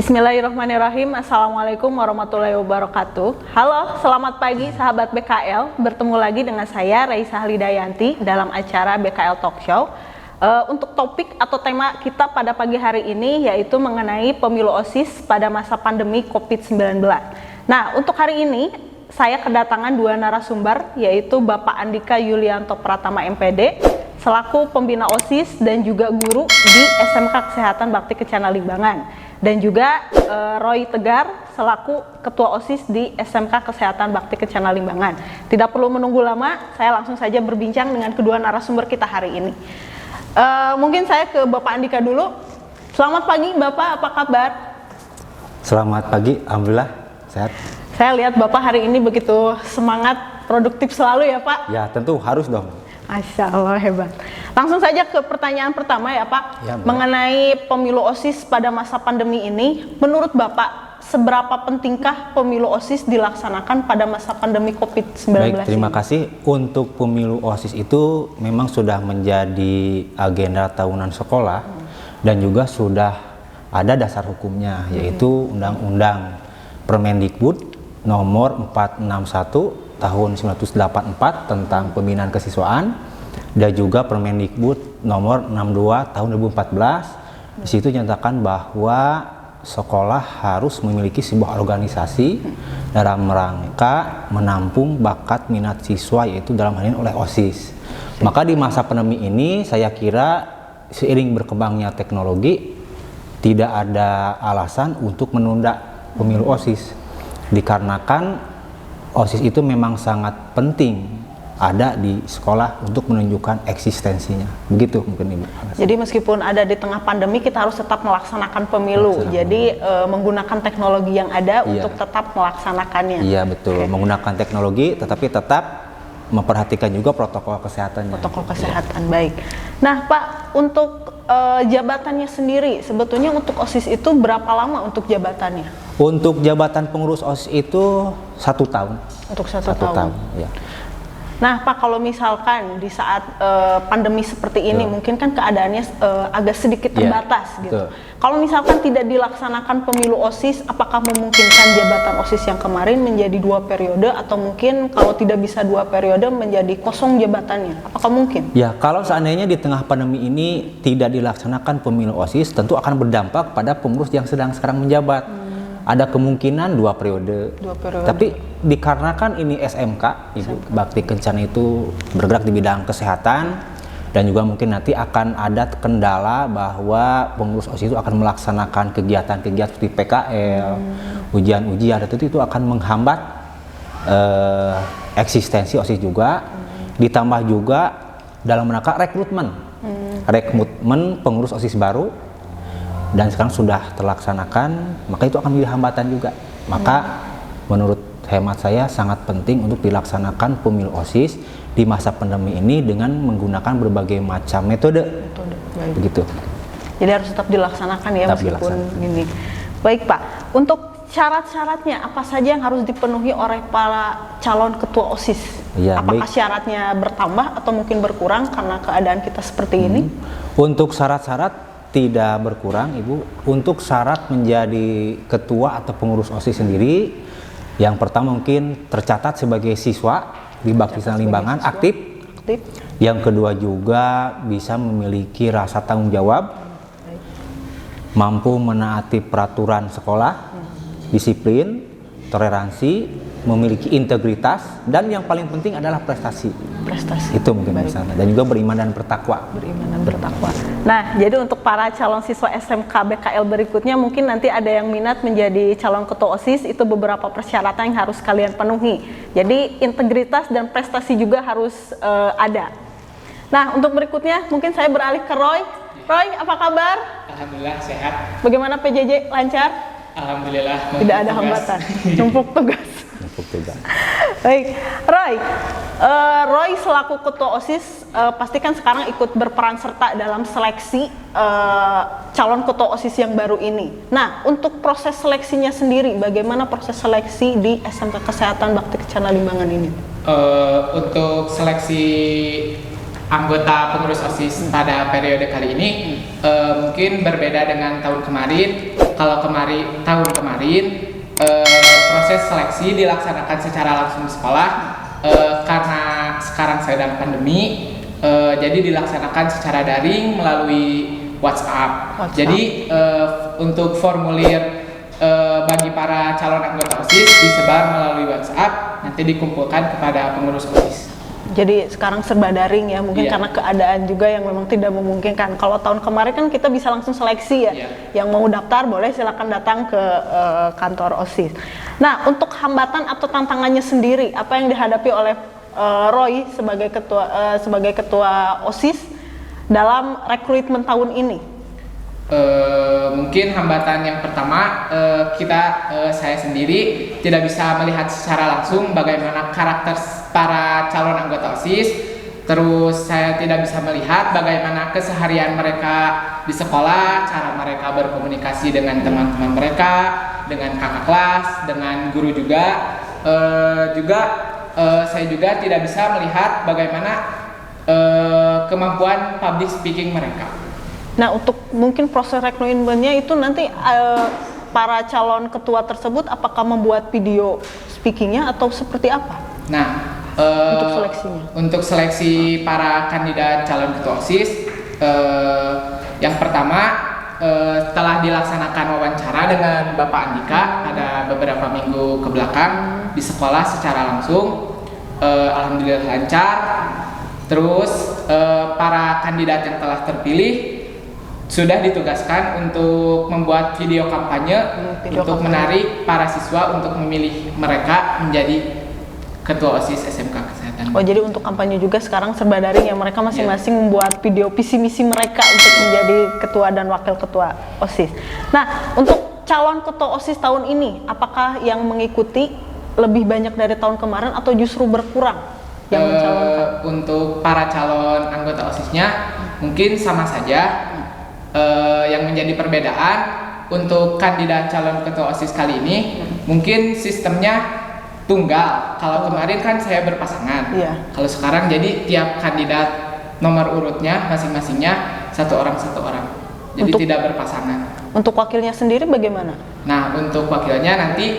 Bismillahirrahmanirrahim. Assalamualaikum warahmatullahi wabarakatuh. Halo, selamat pagi sahabat BKL. Bertemu lagi dengan saya Raisa Halidayanti dalam acara BKL Talk Show. Untuk topik atau tema kita pada pagi hari ini yaitu mengenai pemilu OSIS pada masa pandemi COVID-19. Nah, untuk hari ini saya kedatangan dua narasumber yaitu Bapak Andika Yulianto Pratama MPD selaku pembina OSIS dan juga guru di SMK Kesehatan Bakti Kencana Limbangan. Dan juga Roy Tegar selaku Ketua OSIS di SMK Kesehatan Bakti Kencana Limbangan. Tidak perlu menunggu lama, saya langsung saja berbincang dengan kedua narasumber kita hari ini. Mungkin saya ke Bapak Andika dulu. Selamat pagi Bapak, apa kabar? Selamat pagi, Alhamdulillah sehat. Saya lihat Bapak hari ini begitu semangat, produktif selalu ya Pak? Ya tentu harus dong. Masya Allah, hebat. Langsung saja ke pertanyaan pertama ya Pak. Ya, mengenai pemilu OSIS pada masa pandemi ini, menurut Bapak seberapa pentingkah pemilu OSIS dilaksanakan pada masa pandemi COVID-19 Baik, terima ini? kasih. Untuk pemilu OSIS itu memang sudah menjadi agenda tahunan sekolah dan juga sudah ada dasar hukumnya, yaitu Undang-Undang Permendikbud nomor 461 tahun 1984 tentang pembinaan kesiswaan dan juga Permendikbud nomor 62 tahun 2014. Di situ dinyatakan bahwa sekolah harus memiliki sebuah organisasi dalam rangka menampung bakat minat siswa, yaitu dalam hal ini oleh OSIS. Maka di masa pandemi ini saya kira seiring berkembangnya teknologi tidak ada alasan untuk menunda pemilu OSIS, dikarenakan OSIS itu memang sangat penting ada di sekolah untuk menunjukkan eksistensinya. Begitu mungkin Ibu. Jadi meskipun ada di tengah pandemi kita harus tetap melaksanakan pemilu. Jadi menggunakan teknologi yang ada untuk tetap melaksanakannya. Iya betul, menggunakan teknologi tetapi tetap memperhatikan juga protokol kesehatannya. Protokol kesehatan, baik. Nah Pak, untuk jabatannya sendiri, sebetulnya untuk OSIS itu berapa lama untuk jabatannya? Untuk jabatan pengurus OSIS itu 1 tahun. Untuk satu tahun. Ya. Nah Pak, kalau misalkan di saat pandemi seperti ini, mungkin kan keadaannya agak sedikit terbatas gitu. Kalau misalkan tidak dilaksanakan pemilu OSIS, apakah memungkinkan jabatan OSIS yang kemarin menjadi 2 periode atau mungkin kalau tidak bisa 2 periode menjadi kosong jabatannya? Apakah mungkin? Ya, kalau seandainya di tengah pandemi ini tidak dilaksanakan pemilu OSIS, tentu akan berdampak pada pengurus yang sedang sekarang menjabat. Ada kemungkinan 2 periode. 2 periode. Tapi dikarenakan ini SMK, Ibu Bakti Kencana itu bergerak di bidang kesehatan dan juga mungkin nanti akan ada kendala bahwa pengurus OSIS itu akan melaksanakan kegiatan-kegiatan seperti PKL, ujian-ujian, itu akan menghambat eksistensi OSIS juga. Ditambah juga dalam rangka rekrutmen pengurus OSIS baru dan sekarang sudah terlaksanakan, maka itu akan menjadi hambatan juga. Maka menurut hemat saya sangat penting untuk dilaksanakan pemilu OSIS di masa pandemi ini dengan menggunakan berbagai macam metode. Baik. Begitu. Jadi harus tetap dilaksanakan ya, meskipun gini. Baik Pak, untuk syarat-syaratnya apa saja yang harus dipenuhi oleh para calon ketua OSIS? Ya, apakah syaratnya bertambah atau mungkin berkurang karena keadaan kita seperti ini? Untuk syarat-syarat tidak berkurang, Ibu. Untuk syarat menjadi ketua atau pengurus OSIS sendiri, yang pertama mungkin tercatat sebagai siswa di Bakti Kencana Limbangan, aktif. Yang kedua juga bisa memiliki rasa tanggung jawab, mampu menaati peraturan sekolah, disiplin, toleransi, memiliki integritas, dan yang paling penting adalah prestasi. Itu mungkin misalnya. Dan juga beriman dan bertakwa. Nah, jadi untuk para calon siswa SMK BKL berikutnya, mungkin nanti ada yang minat menjadi calon ketua OSIS, itu beberapa persyaratan yang harus kalian penuhi. Jadi integritas dan prestasi juga harus ada. Nah, untuk berikutnya mungkin saya beralih ke Roy. Roy, apa kabar? Alhamdulillah sehat. Bagaimana PJJ, lancar? Alhamdulillah. Tidak ada hambatan. Numpuk tugas. Baik, Roy selaku ketua OSIS pastikan sekarang ikut berperan serta dalam seleksi calon ketua OSIS yang baru ini. Nah, untuk proses seleksinya sendiri, bagaimana proses seleksi di SMK Kesehatan Bakti Kencana Limbangan ini? Untuk seleksi anggota pengurus OSIS pada periode kali ini mungkin berbeda dengan tahun kemarin. Kalau tahun kemarin proses seleksi dilaksanakan secara langsung di sekolah, karena sekarang sedang pandemi, jadi dilaksanakan secara daring melalui WhatsApp. Jadi untuk formulir bagi para calon anggota OSIS disebar melalui WhatsApp, nanti dikumpulkan kepada pengurus OSIS. Jadi sekarang serba daring ya, mungkin Iya. karena keadaan juga yang memang tidak memungkinkan. Kalau tahun kemarin kan kita bisa langsung seleksi ya, Iya. yang mau daftar boleh silakan datang ke kantor OSIS. Nah, untuk hambatan atau tantangannya sendiri, apa yang dihadapi oleh Roy sebagai ketua OSIS dalam rekrutmen tahun ini? Mungkin hambatan yang pertama, saya sendiri tidak bisa melihat secara langsung bagaimana karakter para calon anggota OSIS. Terus saya tidak bisa melihat bagaimana keseharian mereka di sekolah, cara mereka berkomunikasi dengan teman-teman mereka, dengan kakak kelas, dengan guru juga. Saya juga tidak bisa melihat bagaimana kemampuan public speaking mereka. Nah, untuk mungkin proses rekrutmennya itu nanti para calon ketua tersebut apakah membuat video speakingnya atau seperti apa? Nah, Untuk seleksinya? Untuk seleksi para kandidat calon ketua OSIS, yang pertama setelah dilaksanakan wawancara dengan Bapak Andika pada beberapa minggu ke belakang di sekolah secara langsung, alhamdulillah lancar. Terus para kandidat yang telah terpilih sudah ditugaskan untuk membuat video kampanye untuk menarik para siswa untuk memilih mereka menjadi ketua OSIS SMK Kesehatan. Oh, jadi untuk kampanye juga sekarang serba daring ya, mereka masing-masing membuat video visi misi mereka untuk menjadi ketua dan wakil ketua OSIS. Nah, untuk calon ketua OSIS tahun ini, apakah yang mengikuti lebih banyak dari tahun kemarin atau justru berkurang yang mencalonkan? Untuk para calon anggota OSISnya mungkin sama saja. Yang menjadi perbedaan untuk kandidat calon ketua OSIS kali ini mungkin sistemnya tunggal. Kalau kemarin kan saya berpasangan. Iya. Kalau sekarang jadi tiap kandidat nomor urutnya masing-masingnya satu orang. Jadi tidak berpasangan. Untuk wakilnya sendiri bagaimana? Nah, untuk wakilnya nanti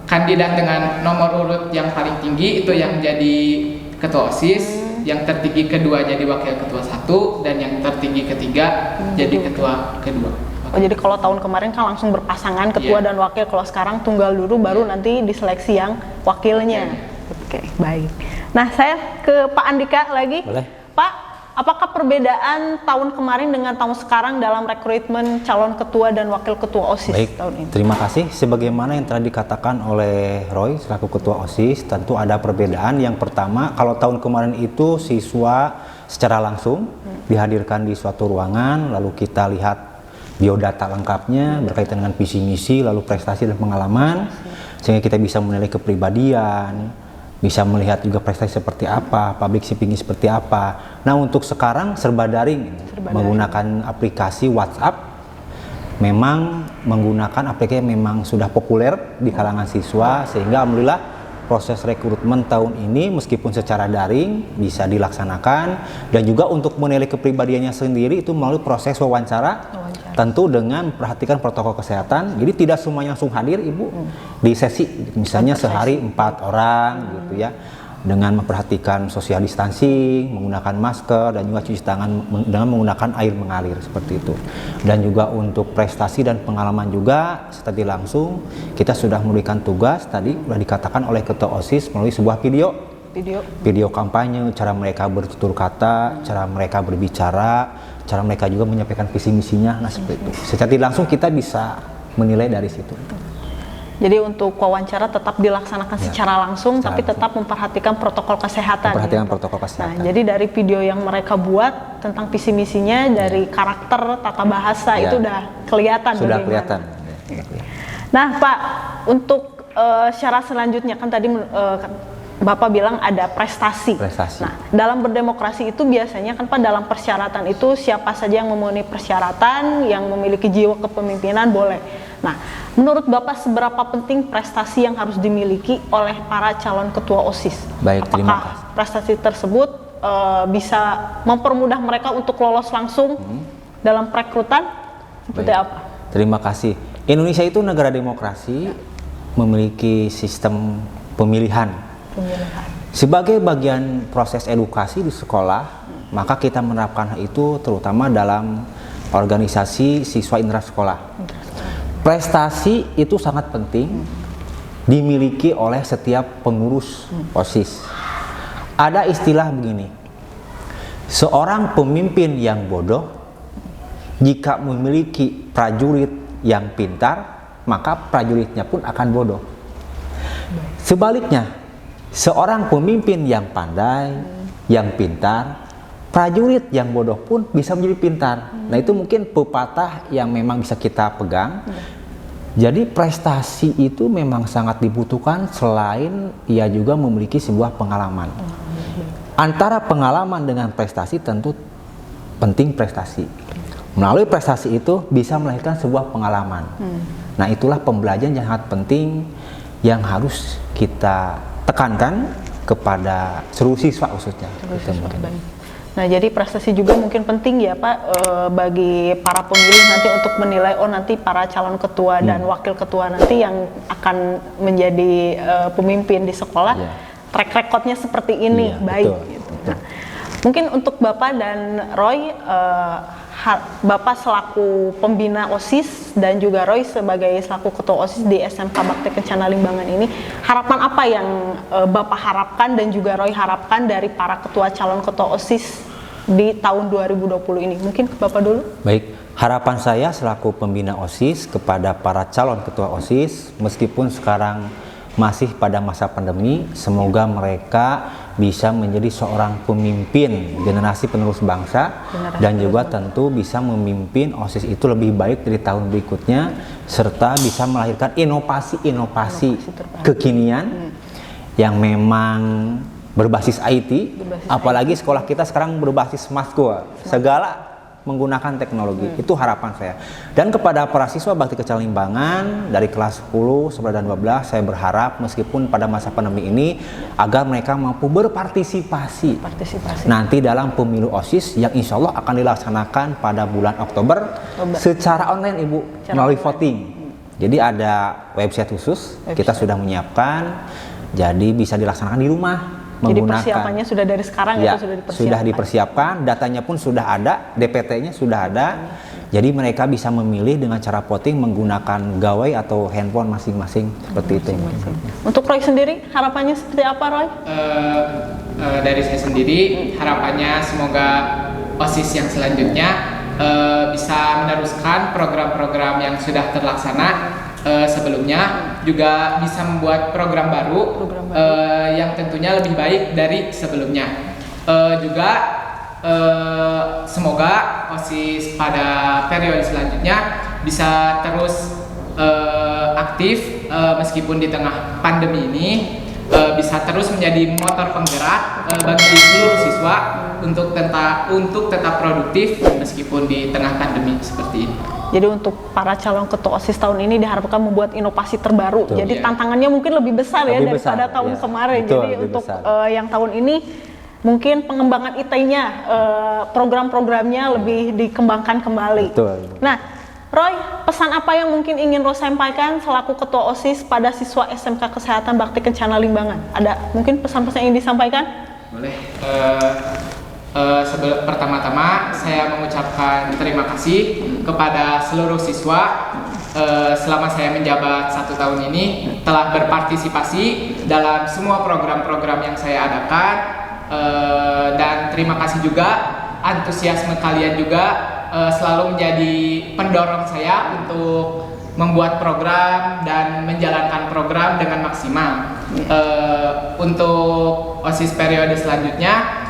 kandidat dengan nomor urut yang paling tinggi itu yang jadi ketua OSIS, yang tertinggi kedua jadi wakil ketua 1, dan yang tertinggi ketiga jadi ketua kedua. Oh, jadi kalau tahun kemarin kan langsung berpasangan ketua dan wakil, kalau sekarang tunggal dulu baru nanti diseleksi yang wakilnya. Oke, baik. Nah, saya ke Pak Andika lagi. Boleh. Pak, apakah perbedaan tahun kemarin dengan tahun sekarang dalam rekrutmen calon ketua dan wakil ketua OSIS Baik, tahun ini? terima kasih. Sebagaimana yang telah dikatakan oleh Roy selaku ketua OSIS, tentu ada perbedaan. Yang pertama, kalau tahun kemarin itu siswa secara langsung dihadirkan di suatu ruangan, lalu kita lihat biodata lengkapnya berkaitan dengan visi misi, lalu prestasi dan pengalaman, sehingga kita bisa menilai kepribadian, bisa melihat juga prestasi seperti apa, public speaking seperti apa. Nah, untuk sekarang serba daring, menggunakan aplikasi WhatsApp. Memang menggunakan aplikasi yang memang sudah populer di kalangan siswa, sehingga alhamdulillah proses rekrutmen tahun ini meskipun secara daring bisa dilaksanakan, dan juga untuk menilai kepribadiannya sendiri itu melalui proses wawancara. Tentu dengan perhatikan protokol kesehatan. Jadi tidak semuanya langsung hadir Ibu di sesi, misalnya sehari 4 orang gitu ya, dengan memperhatikan social distancing, menggunakan masker, dan juga cuci tangan dengan menggunakan air mengalir seperti itu. Dan juga untuk prestasi dan pengalaman juga setelah langsung kita sudah memberikan tugas, tadi sudah dikatakan oleh ketua OSIS, melalui sebuah video kampanye, cara mereka bertutur kata, cara mereka berbicara, cara mereka juga menyampaikan visi misinya. Nah, seperti itu. Secara tidak langsung kita bisa menilai dari situ. Jadi untuk wawancara tetap dilaksanakan secara langsung, tapi tetap memperhatikan protokol kesehatan. Memperhatikan protokol kesehatan. Nah, jadi dari video yang mereka buat tentang visi misinya, dari karakter, tata bahasa itu udah kelihatan. Sudah bagaimana. kelihatan. Nah, Pak, untuk syarat selanjutnya kan tadi Bapak bilang ada prestasi. Nah, dalam berdemokrasi itu biasanya kan Pak, dalam persyaratan itu siapa saja yang memenuhi persyaratan, yang memiliki jiwa kepemimpinan boleh. Nah, menurut Bapak seberapa penting prestasi yang harus dimiliki oleh para calon ketua OSIS? Baik, terima kasih. Apakah prestasi tersebut bisa mempermudah mereka untuk lolos langsung dalam perekrutan seperti Baik. apa? Terima kasih. Indonesia itu negara demokrasi, memiliki sistem pemilihan. Sebagai bagian proses edukasi di sekolah, maka kita menerapkan hal itu terutama dalam organisasi siswa intrasekolah. Prestasi itu sangat penting dimiliki oleh setiap pengurus OSIS. Ada istilah begini, seorang pemimpin yang bodoh jika memiliki prajurit yang pintar, maka prajuritnya pun akan bodoh. Sebaliknya, seorang pemimpin yang pandai, yang pintar, prajurit yang bodoh pun bisa menjadi pintar. Nah, itu mungkin pepatah yang memang bisa kita pegang. Jadi prestasi itu memang sangat dibutuhkan selain ia juga memiliki sebuah pengalaman. Antara pengalaman dengan prestasi tentu penting prestasi. Melalui prestasi itu bisa melahirkan sebuah pengalaman. Nah, itulah pembelajaran yang sangat penting yang harus kita tekankan kepada seluruh siswa khususnya. Nah, jadi prestasi juga mungkin penting ya Pak bagi para pemilih nanti untuk menilai nanti para calon ketua dan wakil ketua nanti yang akan menjadi pemimpin di sekolah, track recordnya seperti ini, baik. Gitu. Nah, mungkin untuk Bapak dan Roy, Bapak selaku pembina OSIS dan juga Roy sebagai selaku ketua OSIS di SMK Bakti Kencana Limbangan ini, harapan apa yang Bapak harapkan dan juga Roy harapkan dari para ketua calon ketua OSIS di tahun 2020 ini? Mungkin Bapak dulu. Baik, harapan saya selaku pembina OSIS kepada para calon ketua OSIS, meskipun sekarang masih pada masa pandemi, semoga mereka bisa menjadi seorang pemimpin generasi penerus bangsa dan juga tentu bisa memimpin OSIS itu lebih baik dari tahun berikutnya, serta bisa melahirkan inovasi-inovasi kekinian yang memang berbasis IT, apalagi sekolah kita sekarang berbasis smart school, segala menggunakan teknologi. Itu harapan saya. Dan kepada para siswa Bakti Kencana Limbangan dari kelas 10, 11 dan 12, saya berharap meskipun pada masa pandemi ini agar mereka mampu berpartisipasi nanti dalam pemilu OSIS yang insya Allah akan dilaksanakan pada bulan Oktober secara online, Ibu, melalui voting. Jadi ada website khusus, kita sudah menyiapkan, jadi bisa dilaksanakan di rumah. Jadi persiapannya sudah dari sekarang ya, itu sudah dipersiapkan, datanya pun sudah ada, DPT-nya sudah ada. Jadi mereka bisa memilih dengan cara voting menggunakan gawai atau handphone masing-masing seperti itu. Untuk Roy sendiri, harapannya seperti apa, Roy? Dari saya sendiri, harapannya semoga OSIS yang selanjutnya bisa meneruskan program-program yang sudah terlaksana sebelumnya, juga bisa membuat program baru yang tentunya lebih baik dari sebelumnya. Juga semoga OSIS pada periode selanjutnya bisa terus aktif meskipun di tengah pandemi ini, bisa terus menjadi motor penggerak bagi seluruh siswa untuk tetap produktif meskipun di tengah pandemi seperti ini. Jadi untuk para calon ketua OSIS tahun ini diharapkan membuat inovasi terbaru. Betul. Jadi tantangannya mungkin lebih besar lebih daripada besar, tahun kemarin. Betul, jadi untuk yang tahun ini mungkin pengembangan IT-nya, program-programnya lebih dikembangkan kembali. Betul. Nah, Roy, pesan apa yang mungkin ingin Roy sampaikan selaku ketua OSIS pada siswa SMK Kesehatan Bakti Kencana Limbangan? Ada mungkin pesan-pesan yang ingin disampaikan? Boleh. Pertama-tama saya mengucapkan terima kasih kepada seluruh siswa selama saya menjabat 1 tahun ini telah berpartisipasi dalam semua program-program yang saya adakan, dan terima kasih juga antusiasme kalian juga selalu menjadi pendorong saya untuk membuat program dan menjalankan program dengan maksimal. Untuk OSIS periode selanjutnya,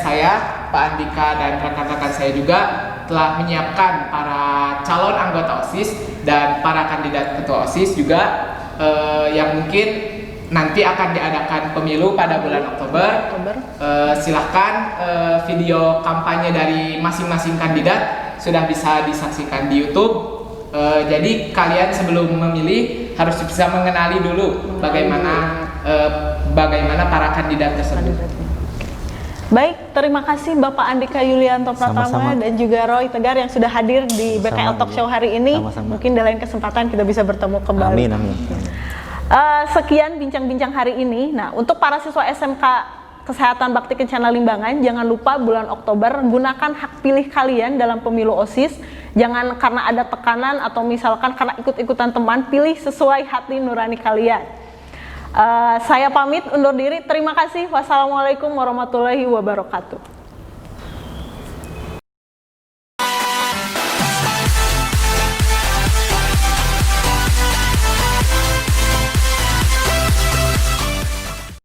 saya, Pak Andika dan rekan-rekan saya juga telah menyiapkan para calon anggota OSIS dan para kandidat ketua OSIS juga yang mungkin nanti akan diadakan pemilu pada bulan Oktober. Silahkan video kampanye dari masing-masing kandidat sudah bisa disaksikan di YouTube. Jadi kalian sebelum memilih harus bisa mengenali dulu bagaimana para kandidat tersebut. Baik, terima kasih Bapak Andika Yulianto Pratama Sama-sama. dan juga Roy Tegar yang sudah hadir di BKL Sama-sama, Talk Show Bu. hari ini. Sama-sama. Mungkin di lain kesempatan kita bisa bertemu kembali. Amin, amin. Sekian bincang-bincang hari ini. Nah, untuk para siswa SMK Kesehatan Bakti Kencana Limbangan, jangan lupa bulan Oktober gunakan hak pilih kalian dalam pemilu OSIS. Jangan karena ada tekanan atau misalkan karena ikut-ikutan teman, pilih sesuai hati nurani kalian. Saya pamit undur diri. Terima kasih. Wassalamualaikum warahmatullahi wabarakatuh.